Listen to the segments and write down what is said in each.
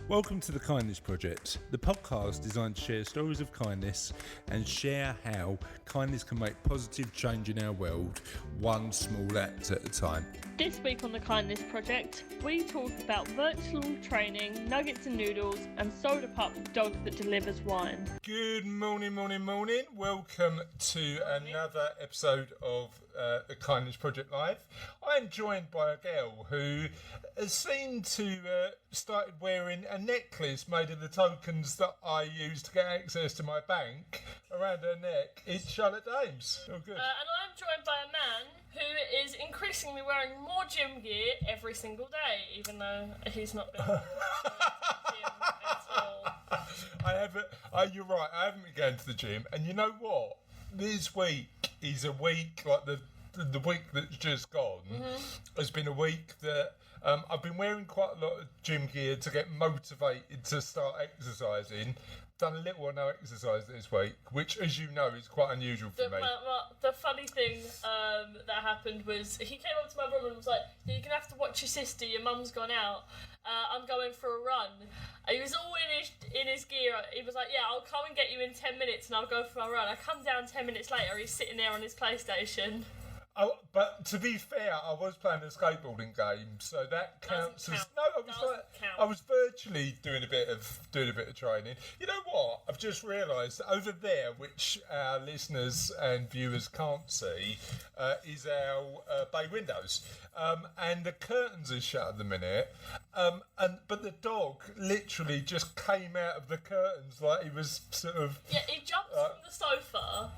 Welcome to the Kindness Project, the podcast designed to share stories of kindness and share how kindness can make positive change in our world, one small act at a time. This week on the Kindness Project, we talk about virtual training, nuggets and noodles, and Soda Pup, the dog that delivers wine. Good morning. Welcome to another episode of the Kindness Project Live. I'm joined by a girl who has seemed to started wearing a necklace made of the tokens that I use to get access to my bank around her neck. It's Charlotte Dames. Oh, good. And I'm joined by a man who is increasingly wearing more gym gear every single day, even though he's not been going to the gym at all. You're right, I haven't been going to the gym, and you know what? This week is a week like the week that's just gone has been a week that I've been wearing quite a lot of gym gear to get motivated to start exercising. Done a little or no exercise this week, which, as you know, is quite unusual for me. The funny thing that happened was he came up to my brother and was like, "You're going to have to watch your sister, your mum's gone out. I'm going for a run." He was all in his gear. He was like, "Yeah, I'll come and get you in 10 minutes and I'll go for my run." I come down 10 minutes later, he's sitting there on his PlayStation. Oh, but to be fair, I was playing a skateboarding game, so that counts as I was virtually doing a bit of training. You know what? I've just realised that over there, which our listeners and viewers can't see, is our bay windows, and the curtains are shut at the minute. But the dog literally just came out of the curtains like he was sort of. Yeah, he jumped from the sofa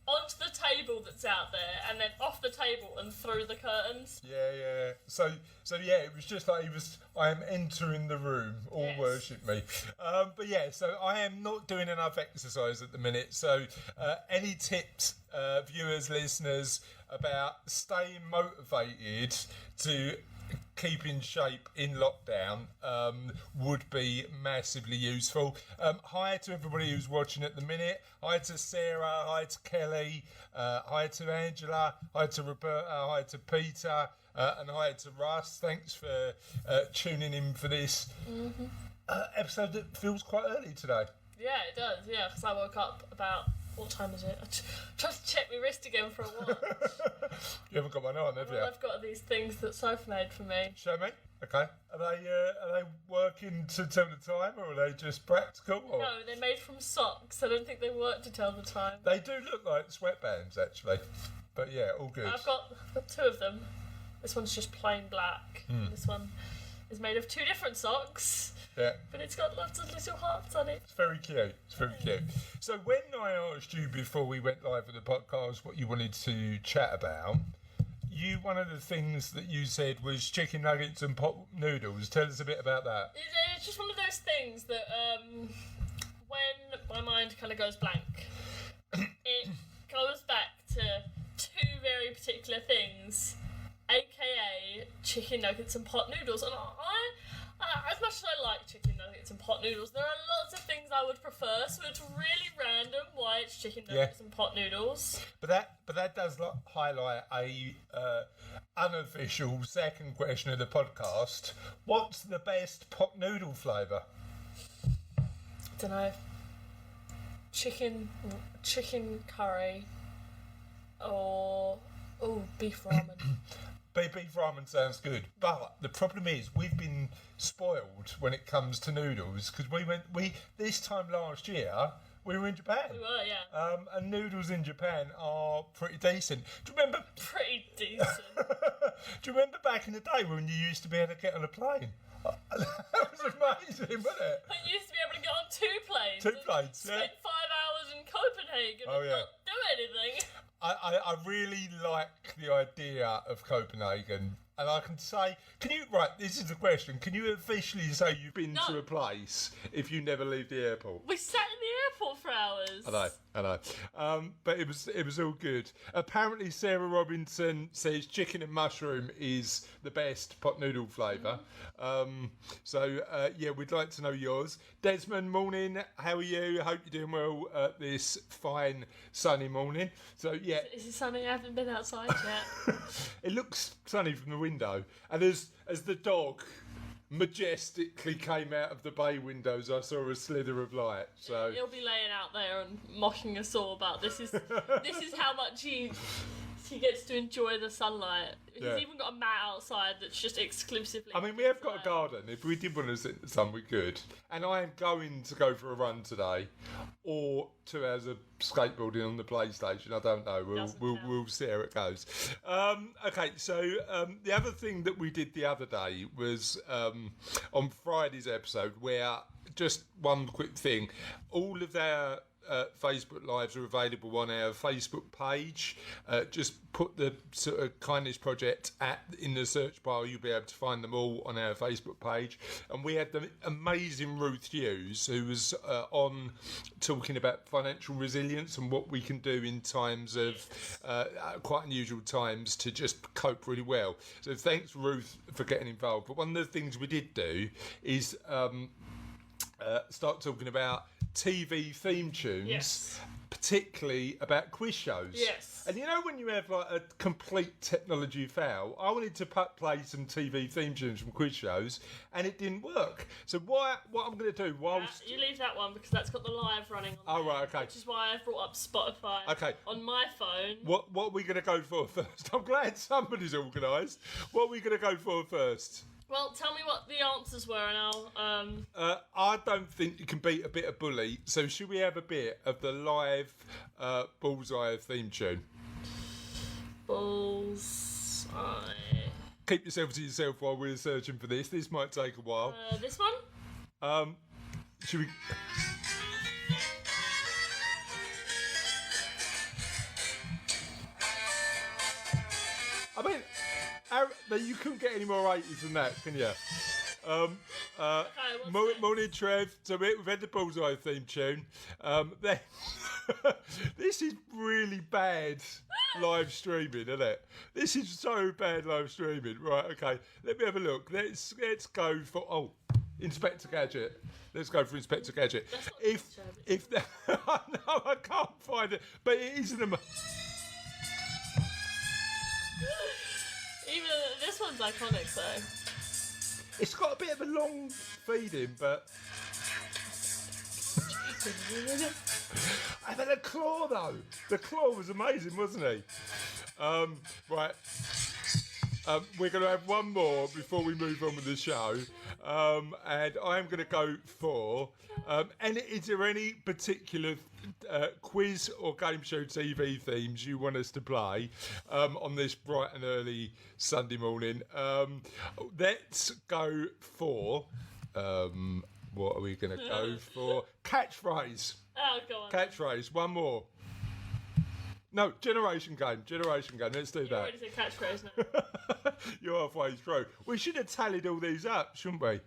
onto the table that's out there, and then off the table and through the curtains. Yeah. So yeah, it was just like he was. I am entering the room. All yes. Worship me. But yeah, so I am not doing enough exercise at the minute. So any tips, viewers, listeners, about staying motivated to keep in shape in lockdown would be massively useful. Hi to everybody who's watching at the minute. Hi to Sarah, hi to Kelly, hi to Angela, hi to Roberta, hi to Peter, and hi to Russ. Thanks for tuning in for this episode that feels quite early today. Yeah, it does, yeah, because I woke up about... What time is it? I tried to check my wrist again for a watch. You haven't got one on, have you? I've got these things that Sophie made for me. Show me. Okay. Are they working to tell the time, or are they just practical? Or? No, they're made from socks. I don't think they work to tell the time. They do look like sweatbands, actually. But yeah, all good. I've got two of them. This one's just plain black. This one is made of two different socks. Yeah. But it's got lots of little hearts on it. It's very cute. So when I asked you before we went live with the podcast what you wanted to chat about, one of the things that you said was chicken nuggets and pot noodles. Tell us a bit about that. It's just one of those things that when my mind kind of goes blank, it goes back to two very particular things, aka chicken nuggets and pot noodles. And as much as I like chicken nuggets and pot noodles, there are lots of things I would prefer, so it's really random why it's chicken nuggets and pot noodles. But that does highlight a unofficial second question of the podcast. What's the best pot noodle flavour? I don't know. Chicken curry or beef ramen. Beef ramen sounds good, but the problem is we've been spoiled when it comes to noodles because this time last year we were in Japan. We were, yeah. And noodles in Japan are pretty decent. Do you remember? Pretty decent. Do you remember back in the day when you used to be able to get on a plane? That was amazing, wasn't it? I used to be able to get on two planes. Spend 5 hours in Copenhagen and not do anything. I really like the idea of Copenhagen. And I can say, this is the question, can you officially say you've been to a place if you never leave the airport? We sat in the airport for hours. I know. But it was all good. Apparently Sarah Robinson says chicken and mushroom is the best pot noodle flavour. We'd like to know yours. Desmond, morning. How are you? I hope you're doing well this fine sunny morning. So yeah. Is it sunny? I haven't been outside yet. It looks sunny from the window. And as the dog majestically came out of the bay windows, I saw a slither of light. So He'll be laying out there and mocking us all about this is how much he gets to enjoy the sunlight. Yeah. He's even got a mat outside that's just exclusively. I mean, we have got a garden. If we did want to sit in the sun, we could. And I am going to go for a run today, or 2 hours of skateboarding on the PlayStation. I don't know. We'll see how it goes. Okay, so the other thing that we did the other day was on Friday's episode, where just one quick thing, all of our Facebook Lives are available on our Facebook page. Just put the sort of Kindness Project in the search bar. You'll be able to find them all on our Facebook page. And we had the amazing Ruth Hughes, who was on talking about financial resilience and what we can do in times of quite unusual times to just cope really well. So thanks, Ruth, for getting involved. But one of the things we did do is start talking about TV theme tunes, Yes. particularly about quiz shows. Yes. And you know when you have like a complete technology fail, I wanted to play some TV theme tunes from quiz shows, and it didn't work. So what I'm going to do whilst... You leave that one because that's got the live running on Oh, right, okay. Which is why I brought up Spotify Okay. on my phone. What are we going to go for first? I'm glad somebody's organised. What are we going to go for first? Well, tell me what the answers were and I'll... I don't think you can beat a bit of Bully, so should we have a bit of the live Bullseye theme tune? Bullseye... Keep yourself to yourself while we're searching for this. This might take a while. This one? Should we... I mean, you couldn't get any more 80s than that, can you? Morning, Trev. So we've had the Bullseye theme tune. Then this is really bad live streaming, isn't it? This is so bad live streaming. Right, okay. Let me have a look. Let's go for Inspector Gadget. Let's go for Inspector Gadget. If no, I can't find it. But it is an Even this one's iconic, though. It's got a bit of a long feeding, but and then the claw though. The claw was amazing, wasn't he? Right. We're going to have one more before we move on with the show, and I'm going to go for. And is there any particular quiz or game show TV themes you want us to play on this bright and early Sunday morning? Let's go for. What are we going to go for? Catchphrase. Oh, go on. Catchphrase. One more. No, generation game. Let's do You that. already said catchphrase now. You're halfway through. We should have tallied all these up, shouldn't we?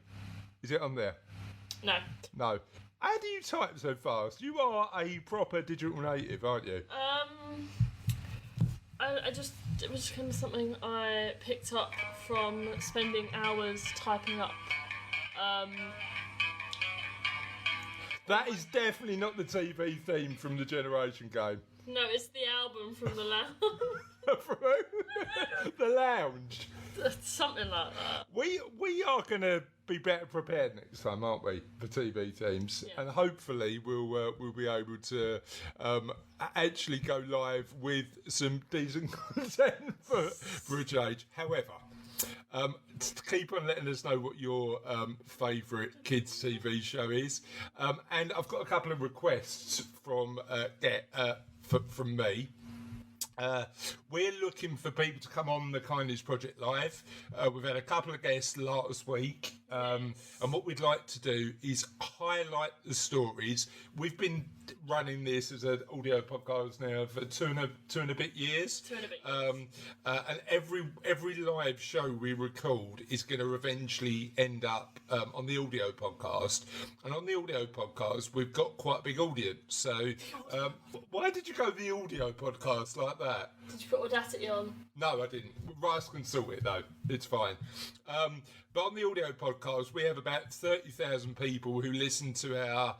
Is it on there? No. No. How do you type so fast? You are a proper digital native, aren't you? It was kind of something I picked up from spending hours typing up. That is definitely not the TV theme from the Generation game. No, it's the album from the lounge. From who? The Lounge. Something like that. We are going to be better prepared next time, aren't we, for TV teams? Yeah. And hopefully we'll be able to actually go live with some decent content for a change. However, keep on letting us know what your favourite kids TV show is. And I've got a couple of requests from me. We're looking for people to come on the Kindness Project Live. We've had a couple of guests last week, and what we'd like to do is highlight the stories. We've been running this as an audio podcast now for two and a bit years. And every live show we record is going to eventually end up on the audio podcast. And on the audio podcast, we've got quite a big audience. So why did you go the audio podcast like that? Did you put Audacity on? No, I didn't. Rice can sort it though. It's fine. But on the audio podcast, we have about 30,000 people who listen to our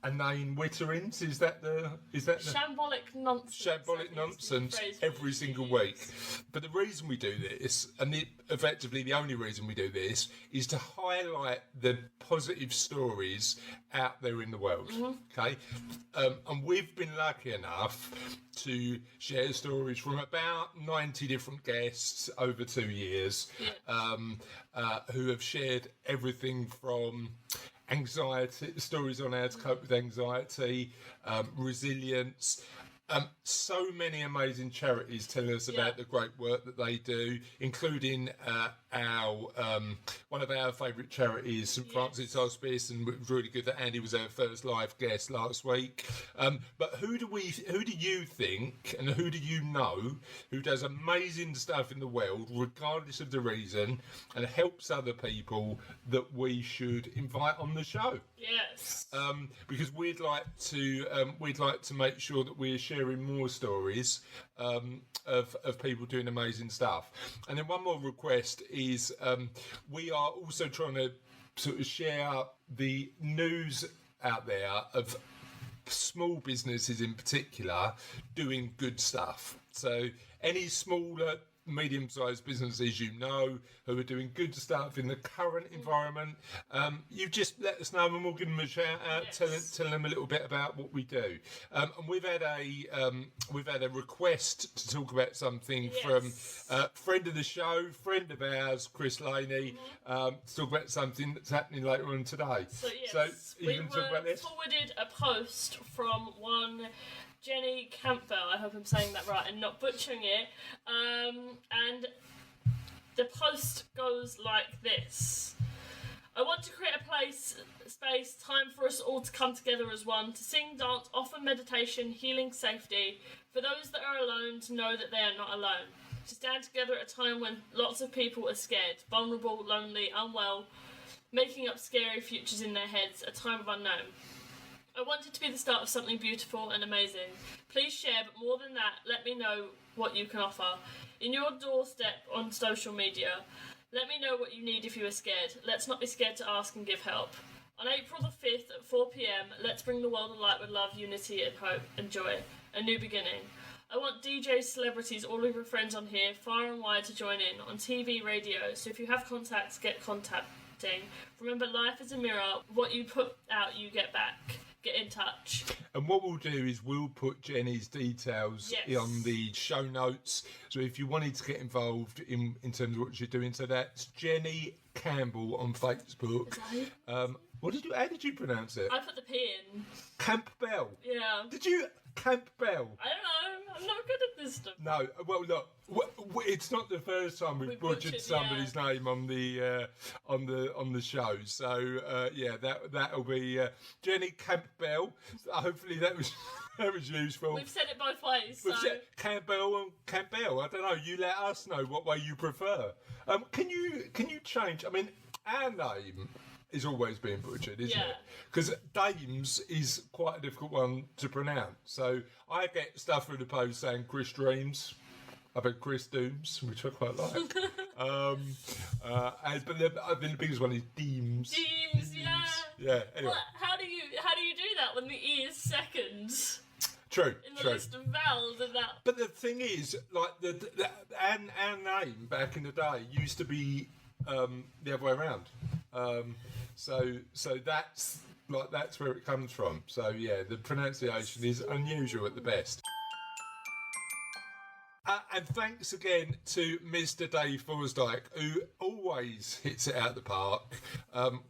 inane witterings. Is that the Shambolic nonsense. shambolic nonsense every single week? But the reason we do this, and effectively the only reason we do this, is to highlight the positive stories out there in the world. Okay, and we've been lucky enough to share stories from about 90 different guests over 2 years, who have shared everything from anxiety, stories on how to cope with anxiety, resilience. So many amazing charities telling us about the great work that they do, including one of our favourite charities, St Francis Hospice, and it was really good that Andy was our first live guest last week. But who do you think, and who do you know, who does amazing stuff in the world, regardless of the reason, and helps other people that we should invite on the show? Yes. Because we'd like to make sure that we're sharing more stories of people doing amazing stuff. And then one more request is we are also trying to sort of share the news out there of small businesses in particular doing good stuff. So any smaller, medium-sized businesses who are doing good stuff in the current environment, you just let us know and we'll give them a shout out, tell them a little bit about what we do. And we've had a request to talk about something from friend of the show, friend of ours, Chris Laney, to talk about something that's happening later on today. So we were forwarded a post from one Jenny Campbell, I hope I'm saying that right and not butchering it, and the post goes like this. I want to create a space, time for us all to come together as one, to sing, dance, offer meditation, healing, safety, for those that are alone to know that they are not alone, to stand together at a time when lots of people are scared, vulnerable, lonely, unwell, making up scary futures in their heads, a time of unknown. I want it to be the start of something beautiful and amazing. Please share, but more than that, let me know what you can offer. In your doorstep on social media, let me know what you need if you are scared. Let's not be scared to ask and give help. On April the 5th at 4 p.m, let's bring the world alight with love, unity and hope and joy. A new beginning. I want DJs, celebrities, all of your friends on here, far and wide, to join in, on TV, radio, so if you have contacts, get contacting. Remember, life is a mirror. What you put out, you get back. Get in touch. And what we'll do is we'll put Jenny's details on the show notes. So if you wanted to get involved in terms of what you're doing, so that's Jenny Campbell on Facebook. How did you pronounce it? I put the P in. Campbell. Yeah. Did you? Campbell. I don't know. I'm not good at this stuff. No. Well, look. It's not the first time we've butchered somebody's name on the show. So that'll be Jenny Campbell. Hopefully that was useful. We've said it both ways. We've said Campbell and Campbell. I don't know. You let us know what way you prefer. Can you change? I mean, our name is always being butchered, isn't it? Because Dames is quite a difficult one to pronounce. So I get stuff through the post saying Chris Dreams. I've had Chris Dooms, which I quite like. But the biggest one is Deems. Deems, yeah. Yeah. Anyway. Well, how do you do that when the E is second? True. In the list of vowels and that. But the thing is, like our name back in the day used to be the other way around. So that's where it comes from. So yeah, the pronunciation is unusual at the best. And thanks again to Mr. Dave Forsdyke, who always hits it out of the park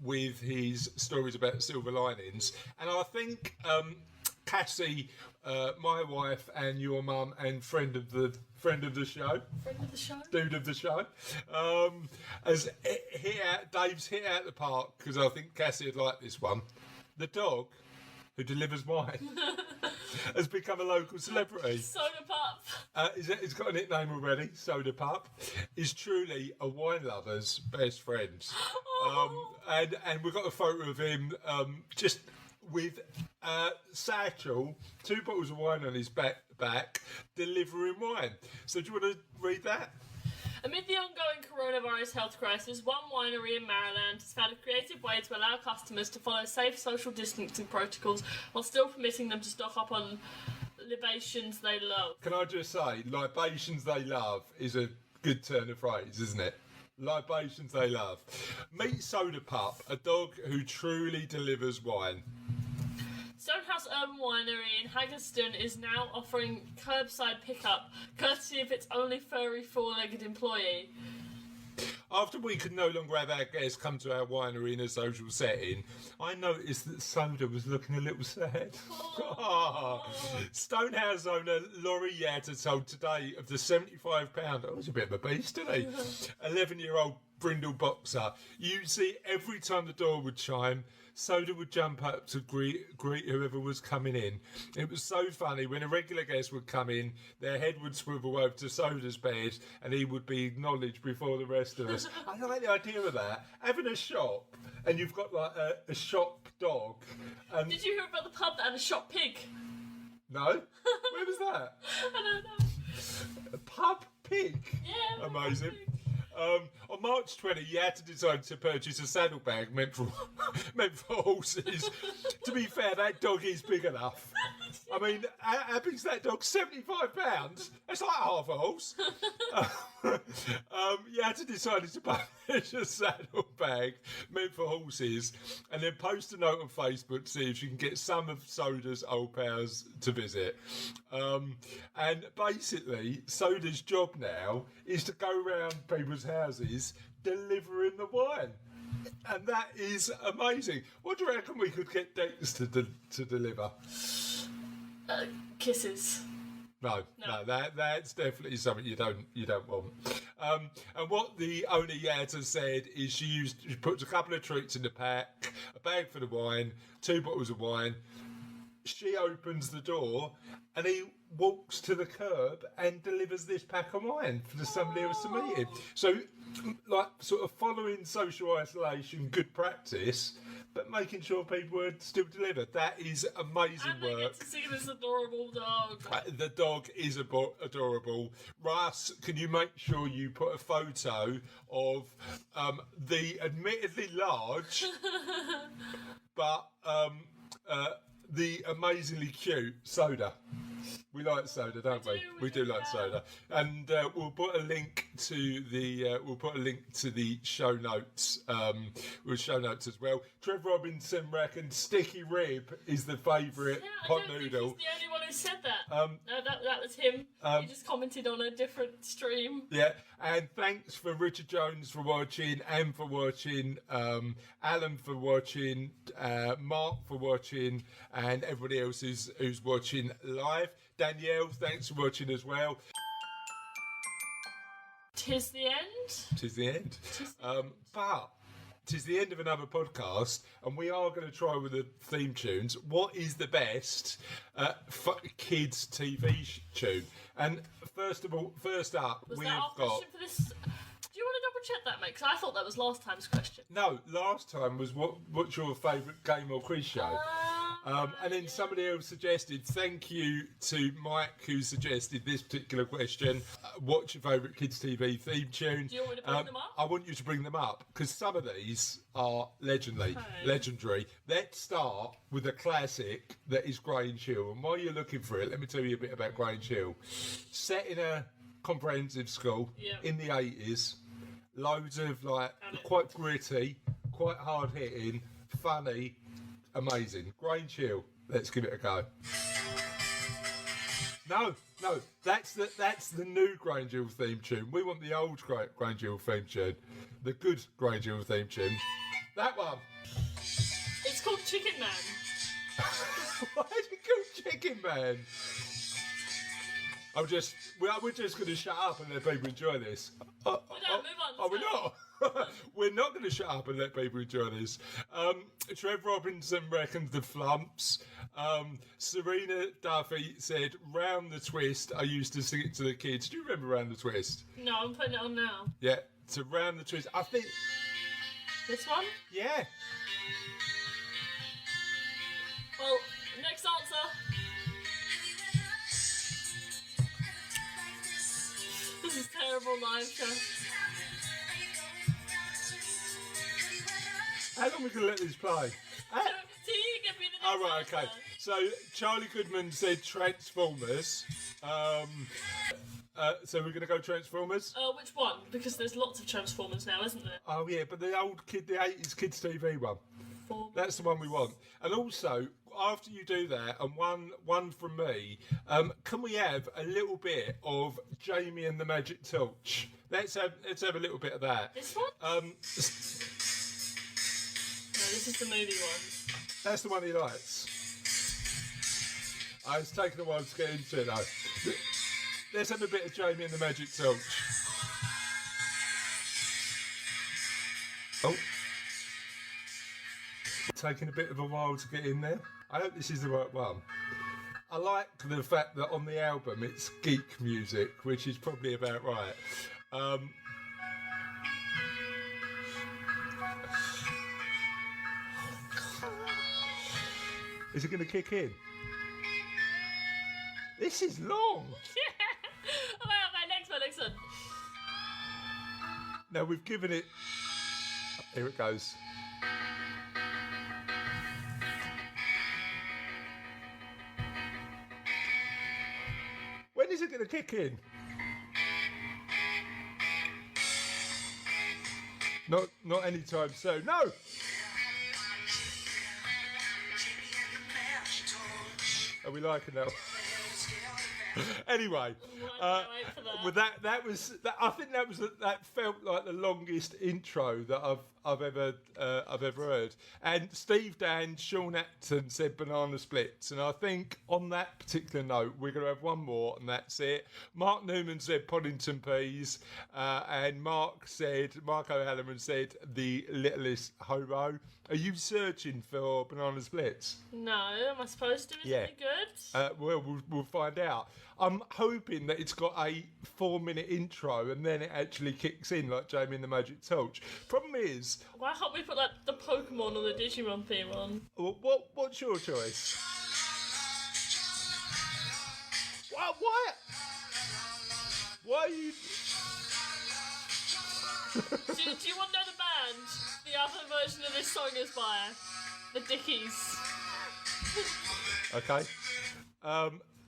with his stories about silver linings. And I think Cassie, my wife, and your mum, and friend of the show, dude of the show, has Dave's hit out the park because I think Cassie would like this one. The dog who delivers wine has become a local celebrity. Soda Pup. He's got a nickname already. Soda Pup is truly a wine lover's best friend. And we've got a photo of him just with satchel, 2 bottles of wine on his back, delivering wine. So do you want to read that? Amid the ongoing coronavirus health crisis, one winery in Maryland has found a creative way to allow customers to follow safe social distancing protocols while still permitting them to stock up on libations they love. Can I just say, libations they love is a good turn of phrase, isn't it? Libations they love. Meet Soda Pup, a dog who truly delivers wine. Stonehouse Urban Winery in Haggerston is now offering curbside pickup, courtesy of its only furry four-legged employee. After we could no longer have our guests come to our winery in a social setting, I noticed that Soda was looking a little sad. Stonehouse owner Laurie Yatter told Today of the £75, oh, he's a bit of a beast, isn't he? 11-year-old brindle boxer. You see, every time the door would chime, Soda would jump up to greet whoever was coming in. It was so funny. When a regular guest would come in, their head would swivel over to Soda's bed and he would be acknowledged before the rest of us. I like the idea of that. Having a shop and you've got like a shop dog. And Did you hear about the pub that had a shop pig? no? Where was that? I don't know. A pub pig? Yeah. Amazing. On March 20, Yatta decided to purchase a saddlebag meant for horses. To be fair, that dog is big enough. I mean, how big's that dog? £75? That's like half a horse. Yatta decided to publish a saddlebag meant for horses and then post a note on Facebook to see if she can get some of Soda's old pals to visit. And basically, Soda's job now is to go around people's houses delivering the wine. And that is amazing. What do you reckon we could get Dex to deliver? Kisses. No, that's definitely something you don't want. And what the owner Yatta said is she puts a couple of treats in the pack, a bag for the wine, 2 bottles of wine. She opens the door and he walks to the curb and delivers this pack of wine for somebody else to meet him. So, like, sort of following social isolation, good practice, but making sure people are still delivered. That is amazing and work. And they get to see this adorable dog. The dog is adorable. Russ, can you make sure you put a photo of the admittedly large, but the amazingly cute Soda? We like Soda, don't we? We do like Soda, and we'll put a link to the show notes. With show notes as well. Trev Robinson reckons sticky rib is the favourite pot noodle. I don't think he's the only one who said that. No, that was him. He just commented on a different stream. Yeah, and thanks for Richard Jones for watching, Anne for watching, Alan for watching, Mark for watching, and everybody else who's watching live. Danielle, thanks for watching as well. Tis the end. Tis the end. But tis the end of another podcast, and we are going to try with the theme tunes. What is the best kids TV tune? And first up, Was we've that our got. question for this? Do you want to double check that, mate? Because I thought that was last time's question. No, last time was what's your favourite game or quiz show? And then somebody else suggested, thank you to Mike who suggested this particular question. What's your favourite kids' TV theme tune? Do you want me to bring them up? I want you to bring them up because some of these are legendary. Let's start with a classic that is Grange Hill. And while you're looking for it, let me tell you a bit about Grange Hill. Set in a comprehensive school in the 80s. Loads of quite gritty, quite hard hitting, funny, amazing. Grange Hill. Let's give it a go. No, that's the new Grange Hill theme tune. We want the old Grange Hill theme tune, the good Grange Hill theme tune. That one. It's called Chicken Man. Why is it called Chicken Man? We're just going to shut up and let people enjoy this. Move on. We're not. We're not going to shut up and let people enjoy this. Trev Robinson reckons the Flumps. Serena Duffy said, "Round the Twist." I used to sing it to the kids. Do you remember Round the Twist? No, I'm putting it on now. Yeah, to Round the Twist. I think. This one? Yeah. Well, next answer. This is terrible live show. reckon we can let this play. So you give me the next Oh, right, answer. okay. So Charlie Goodman said Transformers. So we're going to go Transformers? Which one? Because there's lots of Transformers now, isn't there? Oh, yeah, but the old kid, the 80s Kids TV one. That's the one we want. And also, after you do that, and one from me, can we have a little bit of Jamie and the Magic Torch? Let's have a little bit of that. This one? No, this is the movie one. That's the one he likes. It's taken a while to get into it though. Let's have a bit of Jamie and the Magic Torch. Oh. Taking a bit of a while to get in there. I hope this is the right one. I like the fact that on the album it's geek music, which is probably about right. Is it going to kick in? This is long. Oh, right, next one. Now we've given it. Here it goes. When is it going to kick in? Not anytime soon. No. Are we liking that? Anyway, with that I think that felt like the longest intro that I've ever heard. And Steve Dan, Sean Acton said banana splits, and I think on that particular note we're going to have one more, and that's it. Mark Newman said Poddington peas, and Mark O'Halloran said the littlest hobo. Are you searching for banana splits? No, am I supposed to? Is it good? Well, we'll find out. I'm hoping that it's got a 4-minute intro and then it actually kicks in like Jamie and the Magic Torch. Problem is... Why can't we put like the Pokemon or the Digimon theme on? What's your choice? Why are you... do you want to know the band the other version of this song is by? The Dickies. Okay.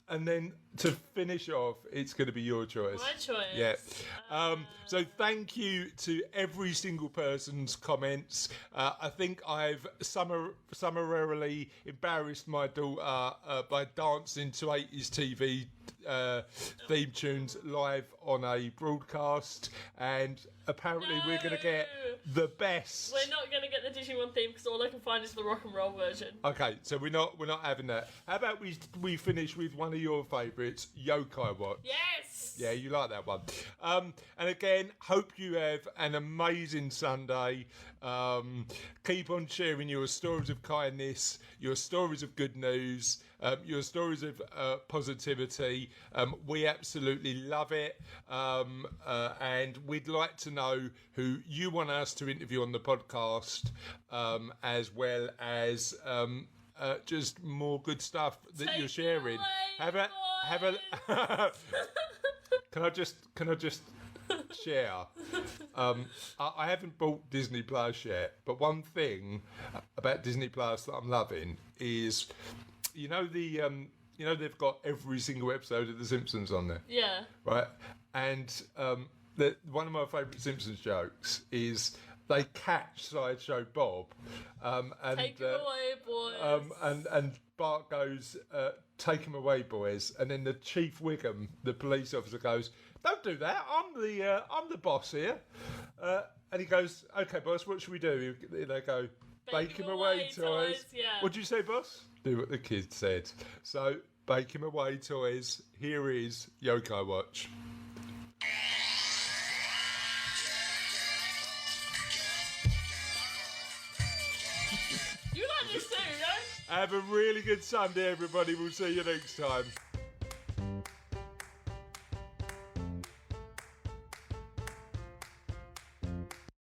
And then to finish off, it's going to be your choice. My choice. Yeah. So thank you to every single person's comments. I think I've summarily embarrassed my daughter by dancing to 80s TV theme tunes live on a broadcast, and apparently we're going to get the best. We're not going to get the Digimon theme because all I can find is the rock and roll version. Okay, so we're not having that. How about we finish with one of your favourites, Yokai Watch? Yes. Yeah, you like that one. And again, hope you have an amazing Sunday. Keep on sharing your stories of kindness, your stories of good news, your stories of positivity. We absolutely love it. And we'd like to know who you want us to interview on the podcast, as well as just more good stuff that you're sharing. Have a Can I just share? I haven't bought Disney Plus yet, but one thing about Disney Plus that I'm loving is, they've got every single episode of The Simpsons on there. Yeah. Right, and one of my favourite Simpsons jokes is they catch Sideshow Bob, and take him away, boys. And Bart goes, take him away, boys. And then the Chief Wiggum, the police officer, goes, don't do that. I'm the boss here. And he goes, okay, boss, what should we do? They go, bake him away, toys. Yeah. What'd you say, boss? Do what the kid said. So, bake him away, toys. Here is Yokai Watch. You like this too, no? Have a really good Sunday, everybody. We'll see you next time.